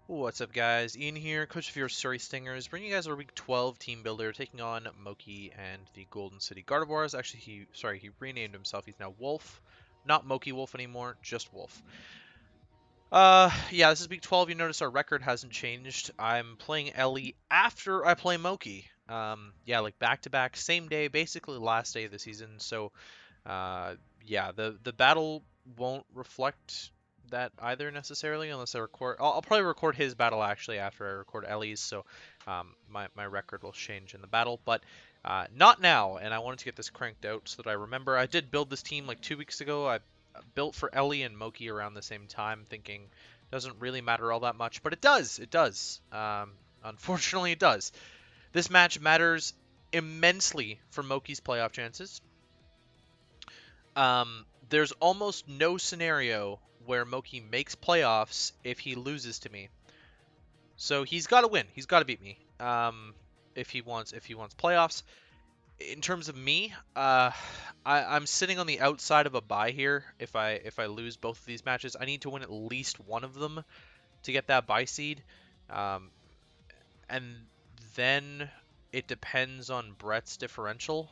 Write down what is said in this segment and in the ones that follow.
What's up, guys? Ian here, coach of your Surrey Stingers, bringing you guys our Week 12 team builder, taking on Moki and the Golden City Gardevoirs. Actually, he renamed himself. He's now Wolff, not Moki Wolff anymore, just Wolff. Yeah, this is Week 12. You notice our record hasn't changed. I'm playing Ellie after I play Moki. Yeah, like back to back, same day, basically last day of the season. So, yeah, the battle won't reflect that either necessarily unless I record. I'll probably record his battle actually after I record Ellie's, so my record will change in the battle, but not now. And I wanted to get this cranked out so that I remember. I did build this team like 2 weeks ago. I built for Ellie and Moki around the same time, thinking doesn't really matter all that much, but it does. It does. Unfortunately, it does. This match matters immensely for Moki's playoff chances. There's almost no scenario where Moki makes playoffs if he loses to me. So he's got to win. He's got to beat me. If he wants playoffs. In terms of me, I'm sitting on the outside of a bye here. If I lose both of these matches, I need to win at least one of them to get that bye seed. And then it depends on Brett's differential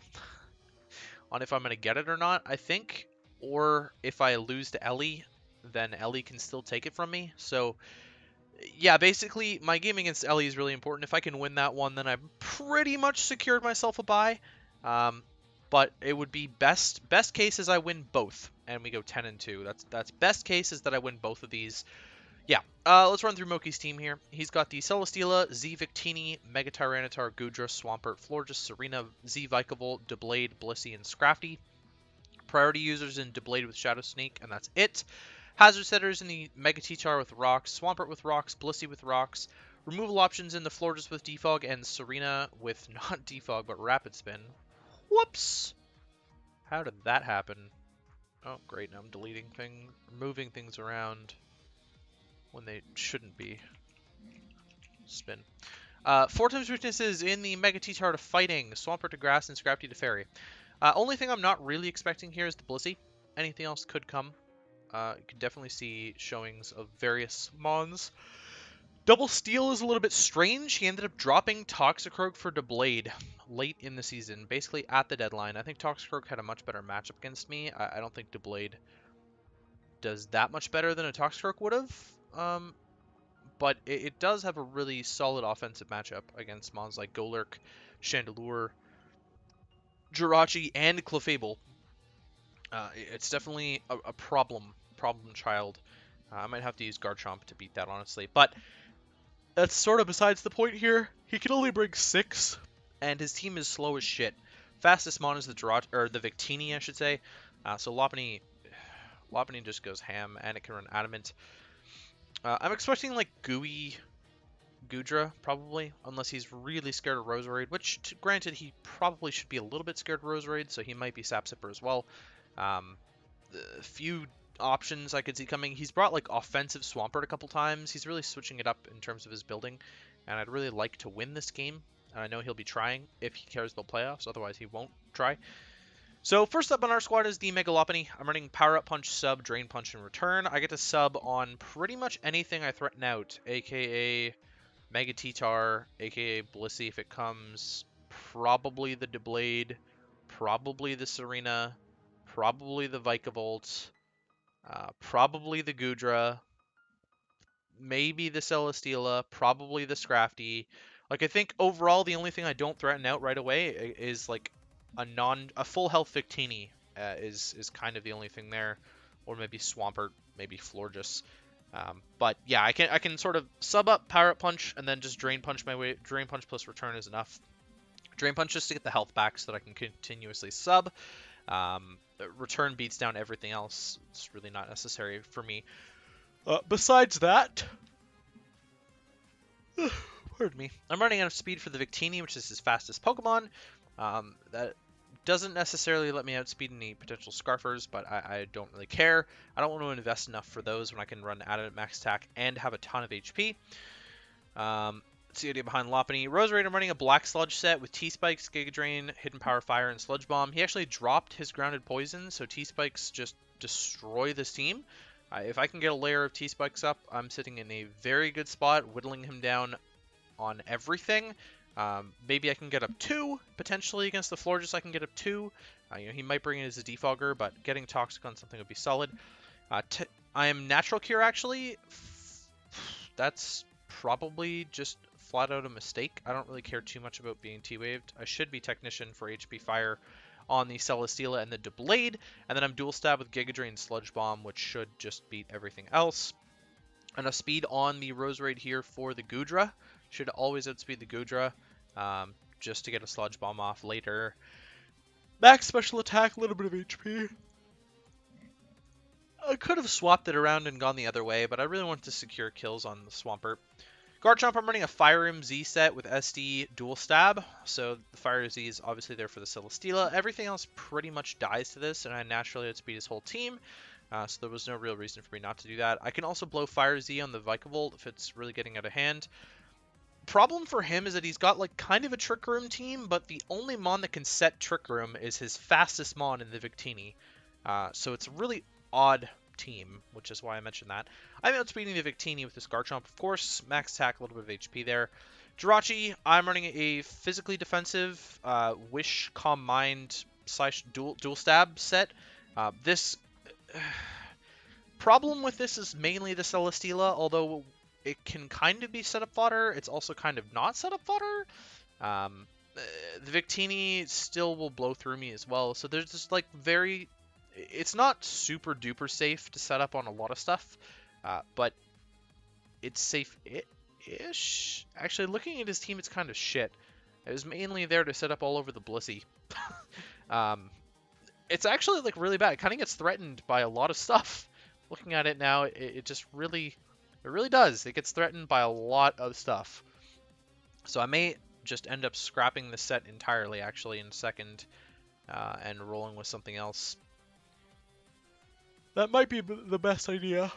on if I'm going to get it or not, I think. Or if I lose to Ellie, then Ellie can still take it from me. So, yeah, basically, my game against Ellie is really important. If I can win that one, then I've pretty much secured myself a bye. But it would be best case is I win both, and we go 10-2. That's best case is that I win both of these. Yeah, let's run through Moki's team here. He's got the Celesteela, Z Victini, Mega Tyranitar, Goodra, Swampert, Florges, Serena, Z Vikavolt, Deblade, Blissey, and Scrafty. Priority users in Deblade with Shadow Sneak, and that's it. Hazard setters in the Mega T-Char with rocks, Swampert with rocks, Blissey with rocks. Removal options in the Florges with Defog, and Serena with not Defog but Rapid Spin. Whoops! How did that happen? Oh, great, now I'm deleting things, moving things around when they shouldn't be. Spin. 4 times weaknesses in the Mega T-Char to Fighting, Swampert to Grass, and Scrafty to Fairy. Only thing I'm not really expecting here is the Blissey. Anything else could come. You can definitely see showings of various mons. Double Steel is a little bit strange. He ended up dropping Toxicroak for Deblade late in the season, basically at the deadline. I think Toxicroak had a much better matchup against me. I don't think Deblade does that much better than a Toxicroak would have. But it does have a really solid offensive matchup against mons like Golurk, Chandelure, Jirachi, and Clefable. It's definitely a problem child. I might have to use Garchomp to beat that, honestly. But that's sort of besides the point here. He can only bring 6, and his team is slow as shit. Fastest mon is the Victini, I should say. So Lopunny just goes ham, and it can run Adamant. I'm expecting like gooey Goodra, probably, unless he's really scared of Roserade, which, granted, he probably should be a little bit scared of Roserade, so he might be Sap Sipper as well. A few options I could see coming. He's brought like offensive Swampert a couple times. He's really switching it up in terms of his building, and I'd really like to win this game. And I know he'll be trying if he cares about playoffs, otherwise he won't try. So first up on our squad is the Mega Lopunny. I'm running Power Up Punch, Sub, Drain Punch, and Return. I get to sub on pretty much anything I threaten out, aka Mega T-Tar, aka Blissey if it comes, probably the Deblade, probably the Serena, probably the Vikavolt, probably the Goodra, maybe the Celesteela, probably the Scrafty. Like, I think overall the only thing I don't threaten out right away is like a full health Victini is kind of the only thing there, or maybe Swampert, maybe Florges. But yeah, I can sort of sub up, Power Up Punch, and then just Drain Punch my way. Drain Punch plus Return is enough. Drain Punch just to get the health back so that I can continuously sub. Return beats down everything else. It's really not necessary for me. Besides that, pardon me, I'm running out of speed for the Victini, which is his fastest Pokemon. That doesn't necessarily let me outspeed any potential Scarfers, but I don't really care. I don't want to invest enough for those when I can run Adamant Max Attack and have a ton of HP. That's the idea behind Lopunny. Roserade, I'm running a Black Sludge set with T-Spikes, Giga Drain, Hidden Power Fire, and Sludge Bomb. He actually dropped his Grounded Poison, so T-Spikes just destroy this team. If I can get a layer of T-Spikes up, I'm sitting in a very good spot, whittling him down on everything. Maybe I can get up 2, potentially against the Florges I can get up 2. He might bring in his Defogger, but getting Toxic on something would be solid. I am Natural Cure, actually. That's probably just flat out a mistake. I don't really care too much about being T-Waved. I should be Technician for HP Fire on the Celesteela and the Deblade, and then I'm Dual Stab with Giga Drain Sludge Bomb, which should just beat everything else. Enough speed on the Roserade here for the Goodra. Should always outspeed the Goodra, just to get a Sludge Bomb off later. Max Special Attack, a little bit of HP. I could have swapped it around and gone the other way, but I really wanted to secure kills on the Swampert. Garchomp, I'm running a Fire Rim Z set with SD Dual Stab, so the Fire Z is obviously there for the Celesteela. Everything else pretty much dies to this, and I naturally outspeed his whole team, so there was no real reason for me not to do that. I can also blow Fire Z on the Vikavolt if it's really getting out of hand. Problem for him is that he's got like kind of a Trick Room team, but the only Mon that can set Trick Room is his fastest Mon in the Victini, so it's really odd team, which is why I mentioned that. I'm outspeeding the Victini with this Garchomp, of course. Max attack, a little bit of HP there. Jirachi, I'm running a physically defensive Wish, Calm Mind / dual stab set. This problem with this is mainly the Celesteela, although it can kind of be setup fodder. It's also kind of not setup fodder. The Victini still will blow through me as well, so there's just like it's not super duper safe to set up on a lot of stuff, but it's safe-ish. Actually, looking at his team, it's kind of shit. It was mainly there to set up all over the Blissey. It's actually like really bad. It kind of gets threatened by a lot of stuff. Looking at it now, it just really does. It gets threatened by a lot of stuff. So I may just end up scrapping the set entirely, actually, in a second, and rolling with something else. That might be the best idea.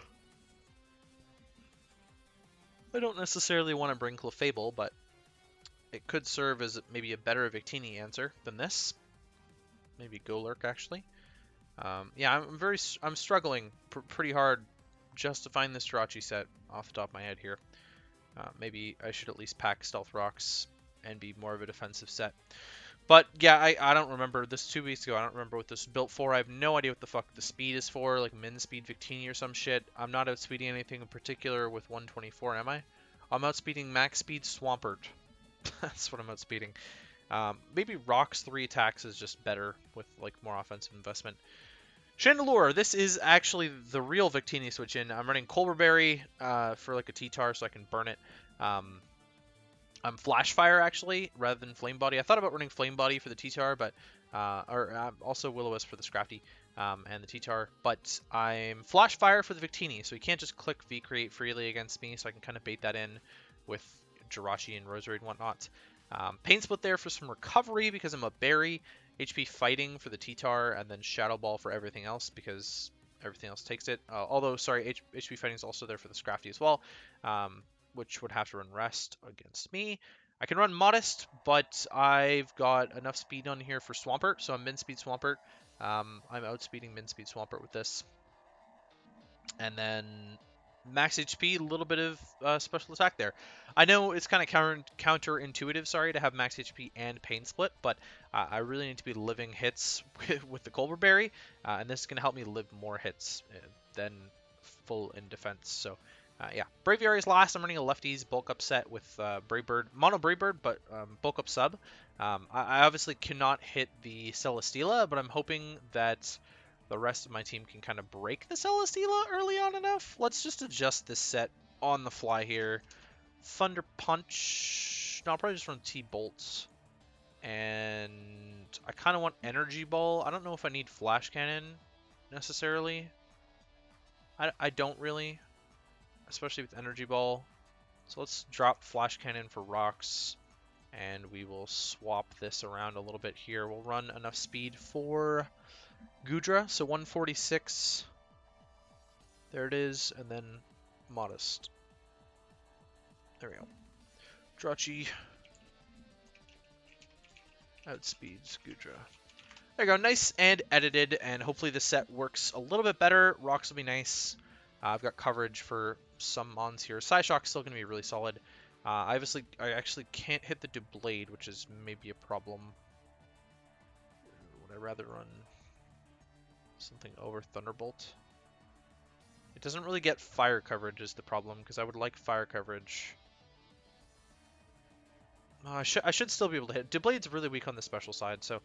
I don't necessarily want to bring Clefable, but it could serve as maybe a better Victini answer than this. Maybe Golurk, actually. Yeah, I'm struggling pretty hard justifying this Jirachi set off the top of my head here. Maybe I should at least pack Stealth Rocks and be more of a defensive set. But yeah, I don't remember this 2 weeks ago. I don't remember what this is built for. I have no idea what the fuck the speed is for, like min speed Victini or some shit. I'm not outspeeding anything in particular with 124, am I? I'm outspeeding max speed Swampert. That's what I'm outspeeding. Maybe Rock's 3 attacks is just better with like more offensive investment. Chandelure, this is actually the real Victini switch in. I'm running Colberberry for like a T-Tar so I can burn it. I'm Flash Fire, actually, rather than Flame Body. I thought about running Flame Body for the T-Tar, but also Will-O-Wisp for the Scrafty and the T-Tar. But I'm Flash Fire for the Victini, so he can't just click V-Create freely against me, so I can kind of bait that in with Jirachi and Roserade and whatnot. Pain Split there for some recovery because I'm a Berry. HP Fighting for the T-Tar, and then Shadow Ball for everything else because everything else takes it. Although, sorry, HP Fighting is also there for the Scrafty as well. Which would have to run Rest against me. I can run Modest, but I've got enough speed on here for Swampert, so I'm min speed Swampert. I'm outspeeding min speed Swampert with this. And then max HP, a little bit of special attack there. I know it's kind of counterintuitive, sorry, to have max HP and Pain Split, but I really need to be living hits with the Colberberry, and this is going to help me live more hits than full in defense. So yeah, Braviary is last. I'm running a lefties bulk up set with Brave-Bird, mono Brave-Bird, but bulk up sub. I obviously cannot hit the Celesteela, but I'm hoping that the rest of my team can kind of break the Celesteela early on enough. Let's just adjust this set on the fly here. Thunder Punch. No, I'll probably just run T-Bolts. And I kind of want Energy Ball. I don't know if I need Flash Cannon necessarily. I don't really. Especially with Energy Ball. So let's drop Flash Cannon for rocks, and we will swap this around a little bit here. We'll run enough speed for Goodra, so 146. There it is, and then Modest. There we go. Jirachi outspeeds Goodra. There you go, nice and edited, and hopefully the set works a little bit better. Rocks will be nice. I've got coverage for some mons here. Psyshock's still going to be really solid. I actually can't hit the Dublade, which is maybe a problem. Would I rather run something over Thunderbolt? It doesn't really get fire coverage is the problem, because I would like fire coverage. I should still be able to hit. Dublade's really weak on the special side, so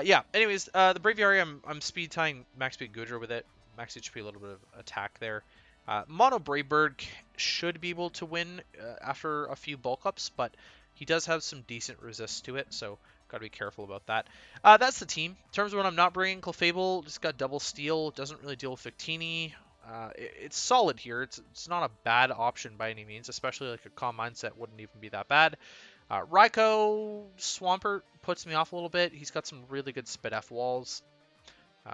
yeah. Anyways, the Braviary, I'm speed tying max speed Goodra with it. Max HP, a little bit of attack there. Mono Braveberg should be able to win after a few bulk ups, but he does have some decent resist to it, so gotta be careful about that. That's the team. In terms of when I'm not bringing Clefable, just got double steel. Doesn't really deal with Victini. It's solid here. It's not a bad option by any means, especially like a calm mindset wouldn't even be that bad. Raikou Swampert puts me off a little bit. He's got some really good Spit F walls.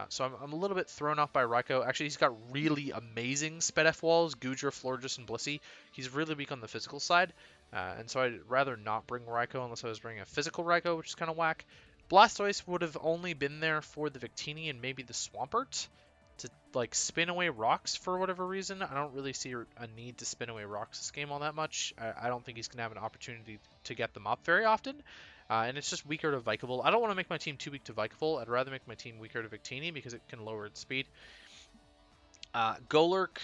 So I'm a little bit thrown off by Raikou. Actually, he's got really amazing Spit F walls, Goodra, Florges, and Blissey. He's really weak on the physical side. And so I'd rather not bring Raikou unless I was bringing a physical Raikou, which is kind of whack. Blastoise would have only been there for the Victini and maybe the Swampert to like spin away rocks for whatever reason. I don't really see a need to spin away rocks this game all that much. I don't think he's going to have an opportunity to get them up very often. And it's just weaker to Vikable. I don't want to make my team too weak to Vikable. I'd rather make my team weaker to Victini because it can lower its speed. Golurk,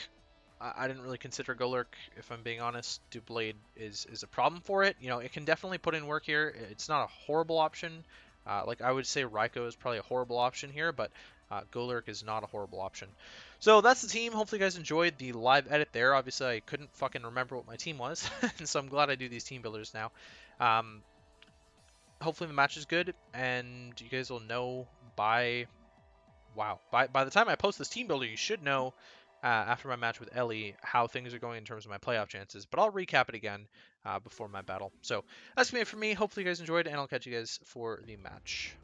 I didn't really consider Golurk, if I'm being honest. Dublade is a problem for it. You know, it can definitely put in work here. It's not a horrible option. Like I would say Raikou is probably a horrible option here, but Golurk is not a horrible option. So that's the team. Hopefully you guys enjoyed the live edit there. Obviously I couldn't fucking remember what my team was, and so I'm glad I do these team builders now. Hopefully the match is good, and you guys will know by the time I post this team builder, you should know after my match with Ellie how things are going in terms of my playoff chances. But I'll recap it again before my battle. So that's it for me. Hopefully you guys enjoyed, and I'll catch you guys for the match.